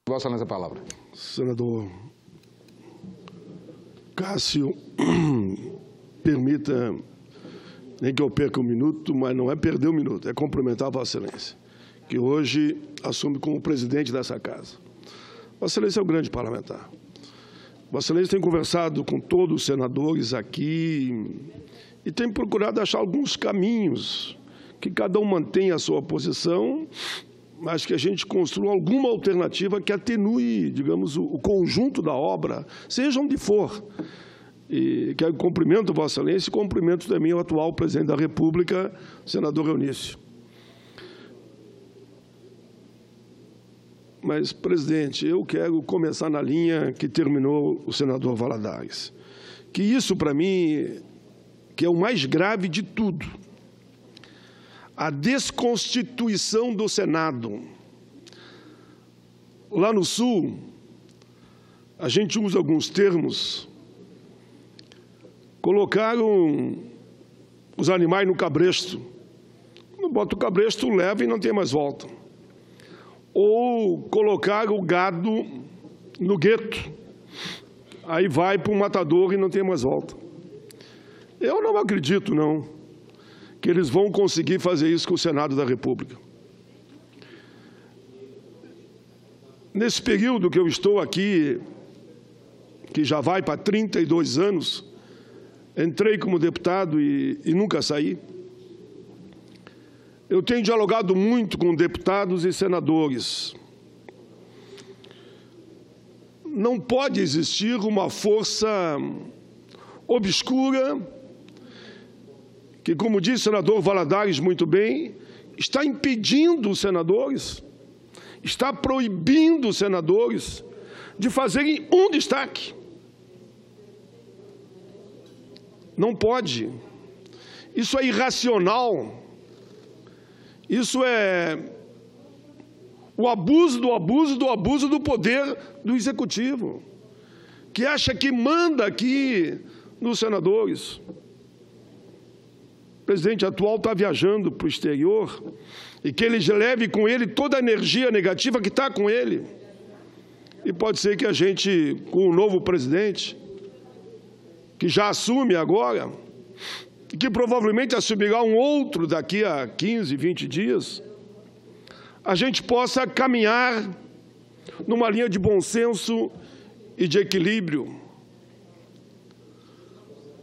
Vossa Excelência, a palavra. Senador Cássio, permita, nem que eu perca um minuto, mas não é perder um minuto, é cumprimentar a Vossa Excelência, que hoje assume como presidente dessa casa. Vossa Excelência é um grande parlamentar. Vossa Excelência tem conversado com todos os senadores aqui e tem procurado achar alguns caminhos que cada um mantenha a sua posição, mas que a gente construa alguma alternativa que atenue, digamos, o conjunto da obra, seja onde for. E que cumprimento Vossa Excelência e cumprimento também o atual presidente da República, senador Eunício. Mas, presidente, eu quero começar na linha que terminou o senador Valadares. Que isso, para mim, que é o mais grave de tudo. A desconstituição do Senado. Lá no Sul, a gente usa alguns termos. Colocaram os animais no cabresto. Quando bota o cabresto, leva e não tem mais volta. Ou colocaram o gado no gueto. Aí vai para o matador e não tem mais volta. Eu não acredito, não, que eles vão conseguir fazer isso com o Senado da República. Nesse período que eu estou aqui, que já vai para 32 anos, entrei como deputado e nunca saí. Eu tenho dialogado muito com deputados e senadores. Não pode existir uma força obscura que, como disse o senador Valadares muito bem, está impedindo os senadores, está proibindo os senadores de fazerem um destaque. Não pode. Isso é irracional. Isso é o abuso do abuso do abuso do poder do Executivo, que acha que manda aqui nos senadores. O presidente atual está viajando para o exterior e que ele leve com ele toda a energia negativa que está com ele. E pode ser que a gente, com o novo presidente, que já assume agora, e que provavelmente assumirá um outro daqui a 15, 20 dias, a gente possa caminhar numa linha de bom senso e de equilíbrio.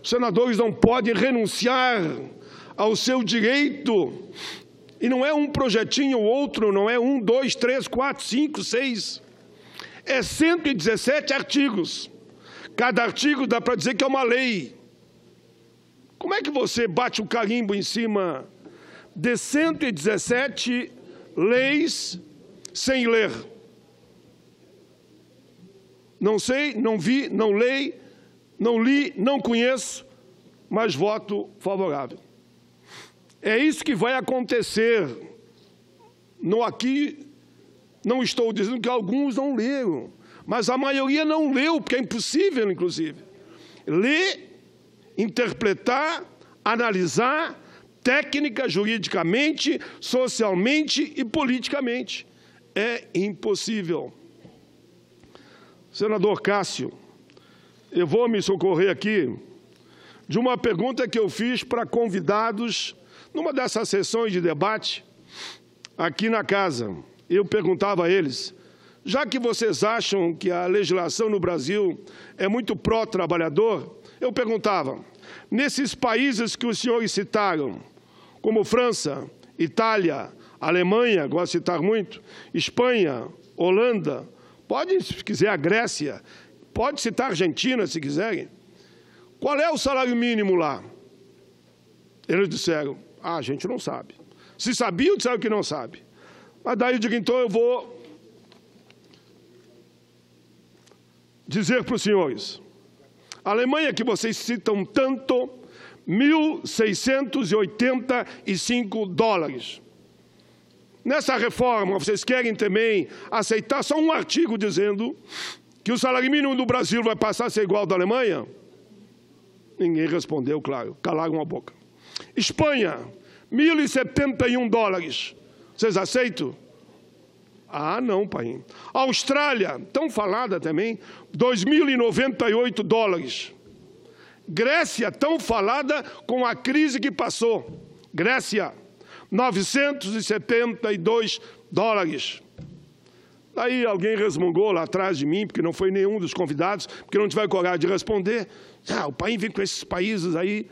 Os senadores não podem renunciar ao seu direito, e não é um projetinho ou outro, não é 1, 2, 3, 4, 5, 6, é 117 artigos. Cada artigo dá para dizer que é uma lei. Como é que você bate o carimbo em cima de 117 leis sem ler? Não sei, não vi, não leio, não li, não conheço, mas voto favorável. É isso que vai acontecer. Aqui não estou dizendo que alguns não leram, mas a maioria não leu, porque é impossível, inclusive, ler, interpretar, analisar, técnica, juridicamente, socialmente e politicamente. É impossível. Senador Cássio, eu vou me socorrer aqui de uma pergunta que eu fiz para convidados numa dessas sessões de debate aqui na casa. Eu perguntava a eles, já que vocês acham que a legislação no Brasil é muito pró-trabalhador, eu perguntava, nesses países que os senhores citaram, como França, Itália, Alemanha, gosto de citar muito, Espanha, Holanda, pode, se quiser, a Grécia, pode citar a Argentina, se quiserem. Qual é o salário mínimo lá? Eles disseram, a gente não sabe. Se sabiam, disseram que não sabe. Mas daí eu digo, então eu vou dizer para os senhores, a Alemanha que vocês citam tanto, 1.685 dólares. Nessa reforma, vocês querem também aceitar só um artigo dizendo que o salário mínimo do Brasil vai passar a ser igual ao da Alemanha? Ninguém respondeu, claro, calaram a boca. Espanha, 1.071 dólares. Vocês aceitam? Ah, não, pai. Austrália, tão falada também, 2.098 dólares. Grécia, tão falada com a crise que passou. Grécia, 972 dólares. Daí alguém resmungou lá atrás de mim, porque não foi nenhum dos convidados, porque não tiver coragem de responder. Ah, o pai vem com esses países aí.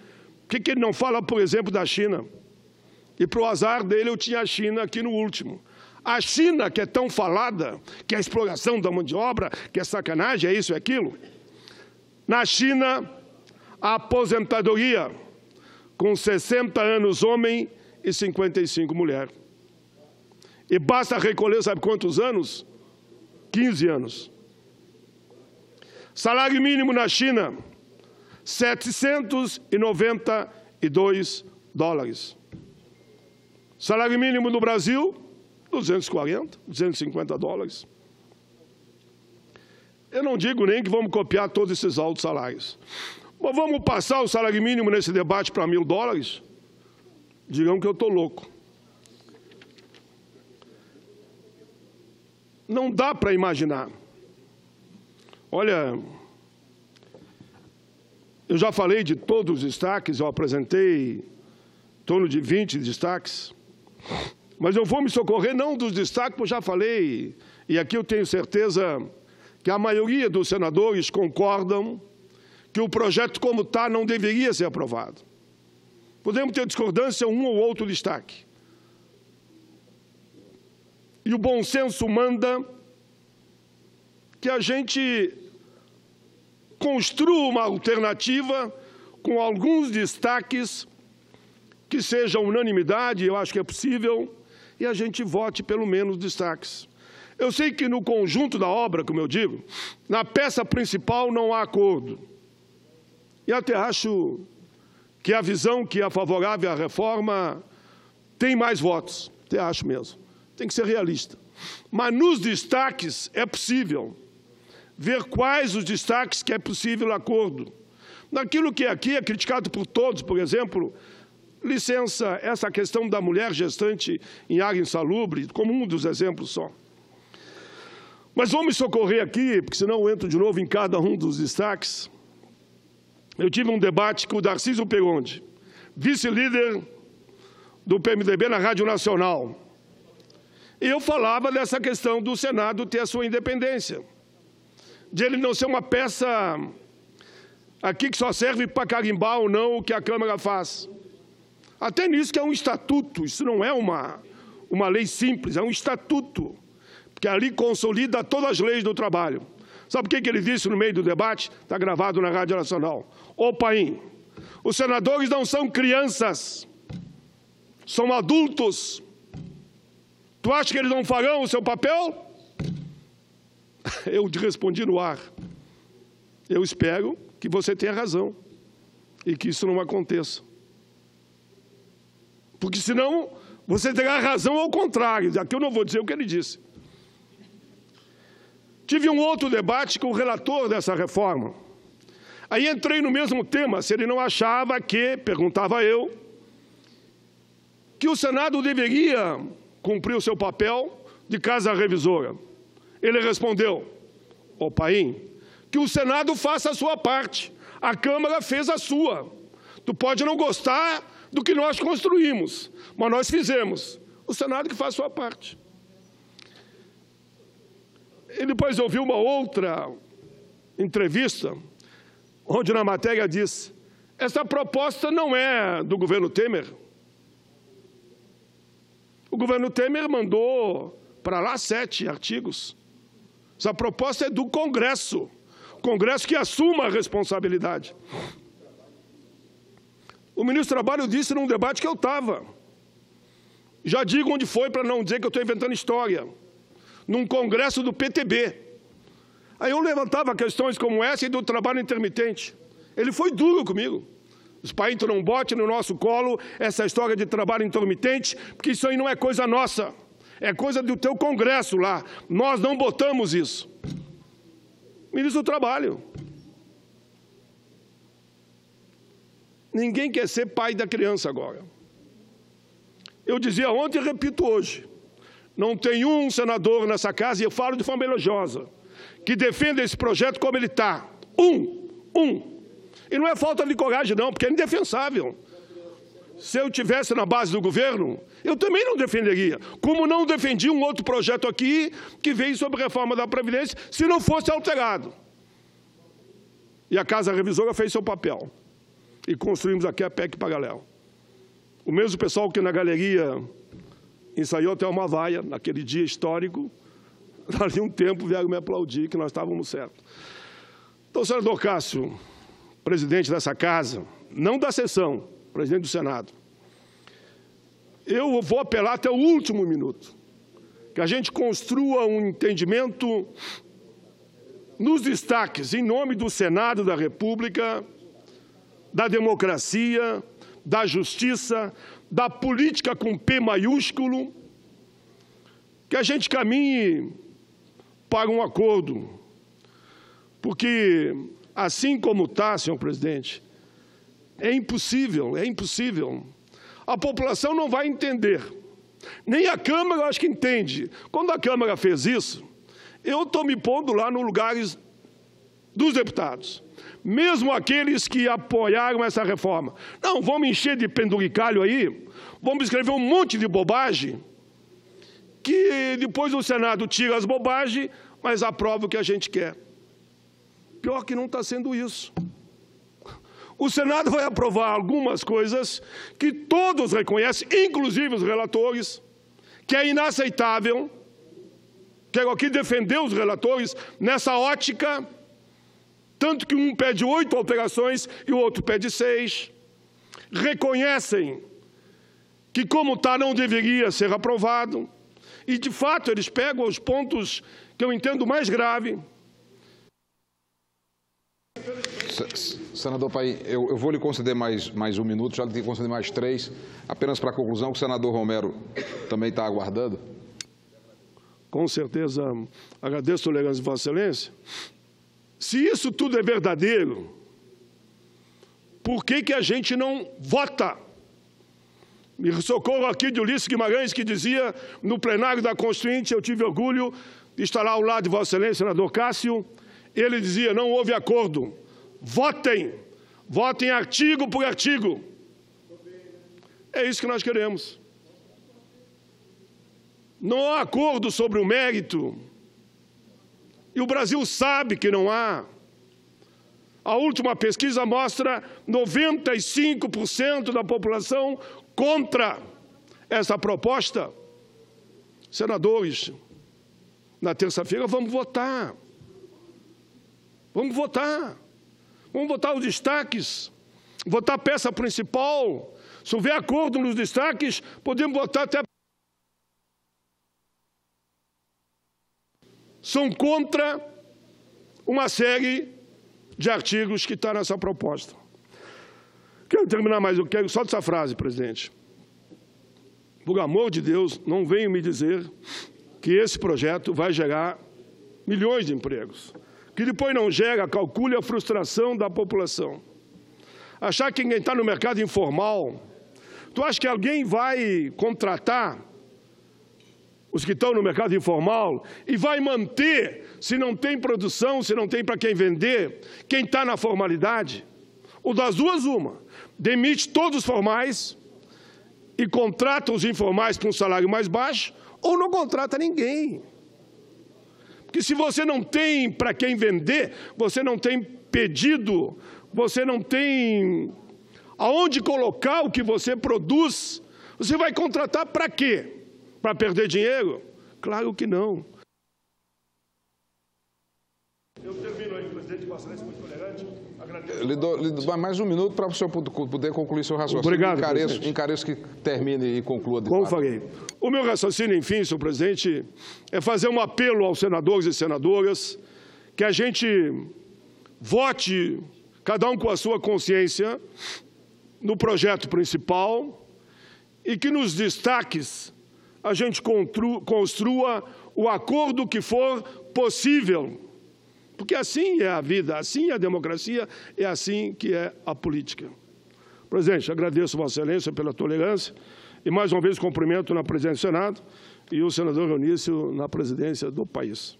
Por que ele não fala, por exemplo, da China? E para o azar dele, eu tinha a China aqui no último. A China, que é tão falada, que é a exploração da mão de obra, que é sacanagem, é isso e aquilo. Na China, a aposentadoria, com 60 anos homem e 55 mulher. E basta recolher, sabe quantos anos? 15 anos. Salário mínimo na China, 792 dólares. Salário mínimo no Brasil, 240, 250 dólares. Eu não digo nem que vamos copiar todos esses altos salários. Mas vamos passar o salário mínimo nesse debate para 1.000 dólares? Digam que eu estou louco. Não dá para imaginar. Olha, eu já falei de todos os destaques, eu apresentei em torno de 20 destaques, mas eu vou me socorrer não dos destaques, porque eu já falei, e aqui eu tenho certeza que a maioria dos senadores concordam que o projeto como está não deveria ser aprovado. Podemos ter discordância um ou outro destaque. E o bom senso manda que a gente construa uma alternativa com alguns destaques que sejam unanimidade, eu acho que é possível, e a gente vote pelo menos destaques. Eu sei que no conjunto da obra, como eu digo, na peça principal não há acordo. E até acho que a visão que é favorável à reforma tem mais votos, até acho mesmo. Tem que ser realista. Mas nos destaques é possível ver quais os destaques que é possível acordo. Naquilo que aqui é criticado por todos, por exemplo, licença, essa questão da mulher gestante em área insalubre, como um dos exemplos só. Mas vamos socorrer aqui, porque senão eu entro de novo em cada um dos destaques. Eu tive um debate com o Darcísio Peronde, vice-líder do PMDB na Rádio Nacional. E eu falava dessa questão do Senado ter a sua independência, de ele não ser uma peça aqui que só serve para carimbar ou não o que a Câmara faz. Até nisso que é um estatuto, isso não é uma lei simples, é um estatuto, porque ali consolida todas as leis do trabalho. Sabe o que ele disse no meio do debate? Está gravado na Rádio Nacional. Ô, Paim, os senadores não são crianças, são adultos. Tu acha que eles não farão o seu papel? Eu te respondi no ar. Eu espero que você tenha razão e que isso não aconteça. Porque senão você terá razão ao contrário. Aqui eu não vou dizer o que ele disse. Tive um outro debate com o relator dessa reforma. Aí entrei no mesmo tema, se ele não achava que, perguntava eu, que o Senado deveria cumprir o seu papel de casa revisora. Ele respondeu, ô Paim, que o Senado faça a sua parte, a Câmara fez a sua. Tu pode não gostar do que nós construímos, mas nós fizemos. O Senado que faz a sua parte. E depois eu vi uma outra entrevista, onde na matéria diz, essa proposta não é do governo Temer. O governo Temer mandou para lá 7 artigos. Essa proposta é do Congresso. O Congresso que assuma a responsabilidade. O ministro do Trabalho disse num debate que eu estava. Já digo onde foi para não dizer que eu estou inventando história. Num congresso do PTB. Aí eu levantava questões como essa e do trabalho intermitente. Ele foi duro comigo. Os pais não botem no nosso colo essa história de trabalho intermitente, porque isso aí não é coisa nossa. É coisa do teu congresso lá. Nós não botamos isso. Ministro do Trabalho. Ninguém quer ser pai da criança agora. Eu dizia ontem e repito hoje. Não tem um senador nessa casa, e eu falo de forma elogiosa, que defenda esse projeto como ele está. Um. E não é falta de coragem, não, porque é indefensável. Se eu estivesse na base do governo, eu também não defenderia. Como não defendi um outro projeto aqui que veio sobre reforma da Previdência, se não fosse alterado. E a Casa Revisora fez seu papel. E construímos aqui a PEC Pagaléu. O mesmo pessoal que na galeria ensaiou até uma vaia, naquele dia histórico, ali um tempo vieram me aplaudir que nós estávamos certos. Então, senador Cássio, presidente dessa casa, não da sessão, presidente do Senado, eu vou apelar até o último minuto, que a gente construa um entendimento nos destaques, em nome do Senado da República, da democracia, da justiça, da política com P maiúsculo, que a gente caminhe para um acordo, porque assim como está, senhor presidente, é impossível. A população não vai entender. Nem a Câmara, eu acho que entende. Quando a Câmara fez isso, eu estou me pondo lá no lugar dos deputados. Mesmo aqueles que apoiaram essa reforma. Não, vamos encher de penduricalho aí, vamos escrever um monte de bobagem, que depois o Senado tira as bobagens, mas aprova o que a gente quer. Pior que não está sendo isso. O Senado vai aprovar algumas coisas que todos reconhecem, inclusive os relatores, que é inaceitável. Quero aqui defender os relatores nessa ótica, tanto que um pede 8 alterações e o outro pede 6. Reconhecem que, como está, não deveria ser aprovado. E, de fato, eles pegam os pontos que eu entendo mais grave. Senador Paim, eu vou lhe conceder mais um minuto, já lhe tenho que conceder mais 3, apenas para a conclusão, que o senador Romero também está aguardando. Com certeza, agradeço a tolerância de Vossa Excelência. Se isso tudo é verdadeiro, por que a gente não vota? Me socorro aqui de Ulisses Guimarães, que dizia no plenário da Constituinte, eu tive orgulho de estar lá ao lado de Vossa Excelência, senador Cássio, ele dizia, não houve acordo. Votem artigo por artigo. É isso que nós queremos. Não há acordo sobre o mérito. E o Brasil sabe que não há. A última pesquisa mostra 95% da população contra essa proposta. Senadores, na terça-feira vamos votar. Vamos votar os destaques, votar a peça principal. Se houver acordo nos destaques, podemos votar até... São contra uma série de artigos que está nessa proposta. Quero terminar mais, eu quero só dessa frase, presidente. Por amor de Deus, não venham me dizer que esse projeto vai gerar milhões de empregos. Que depois não gera, calcule a frustração da população. Achar que quem está no mercado informal, tu acha que alguém vai contratar os que estão no mercado informal e vai manter, se não tem produção, se não tem para quem vender, quem está na formalidade? Ou das duas, uma. Demite todos os formais e contrata os informais com um salário mais baixo, ou não contrata ninguém. Porque se você não tem para quem vender, você não tem pedido, você não tem aonde colocar o que você produz, você vai contratar para quê? Para perder dinheiro? Claro que não. Eu termino aí, presidente, Vossa Excelência, muito tolerante. Agradeço. Lhe dou mais um minuto para o senhor poder concluir seu raciocínio. Obrigado, encareço que termine e conclua. Como farei. O meu raciocínio, enfim, senhor presidente, é fazer um apelo aos senadores e senadoras que a gente vote, cada um com a sua consciência, no projeto principal e que nos destaques a gente construa o acordo que for possível. Porque assim é a vida, assim é a democracia, é assim que é a política. Presidente, agradeço a Vossa Excelência pela tolerância e mais uma vez cumprimento na presidência do Senado e o senador Eunício na presidência do país.